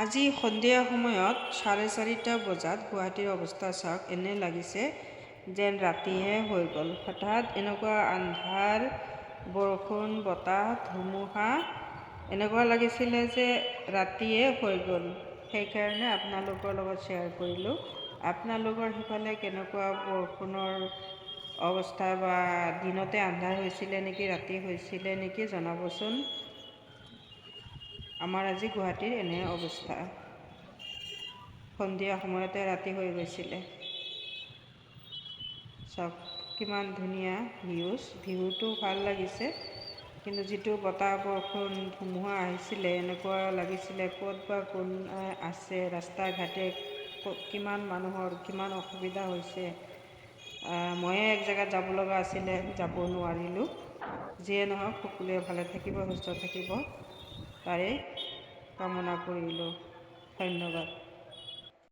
আজি সন্ধিয়া সময়ত 4:30 বজাত গুৱাহাটীৰ অৱস্থা চাওক। এনে লাগিছে যেন ৰাতিহে হৈ গ'ল। হঠাৎ এনেকুৱা আন্ধাৰ, বৰষুণ, বতাহ, ধুমুহা, এনেকুৱা লাগিছিলে যে ৰাতিয়ে হৈ গ'ল। সেইকাৰণে আপোনালোকৰ লগত শ্বেয়াৰ কৰিলোঁ। আপোনালোকৰ সিফালে কেনেকুৱা বৰষুণৰ অৱস্থা, বা দিনতে আন্ধাৰ হৈছিলে নেকি, ৰাতি হৈছিলে নেকি জনাবচোন। আমাৰ আজি গুৱাহাটীৰ এনে অৱস্থা। সন্ধিয়া সময়তে ৰাতি হৈ গৈছিলে। চাওক কিমান ধুনীয়া ভিউটো ভাল লাগিছে, কিন্তু যিটো বতাহ, বৰষুণ, ধুমুহা আহিছিলে, এনেকুৱা লাগিছিলে ক'ত বা কোন আছে, ৰাস্তা ঘাটে কিমান মানুহৰ কিমান অসুবিধা হৈছে। ময়ে এক জেগাত যাব লগা আছিলে, যাব নোৱাৰিলোঁ। যিয়ে নহওক, সকলোৱে ভালে থাকিব, সুস্থ থাকিব, তাৰে কামনা কৰিলোঁ। ধন্যবাদ।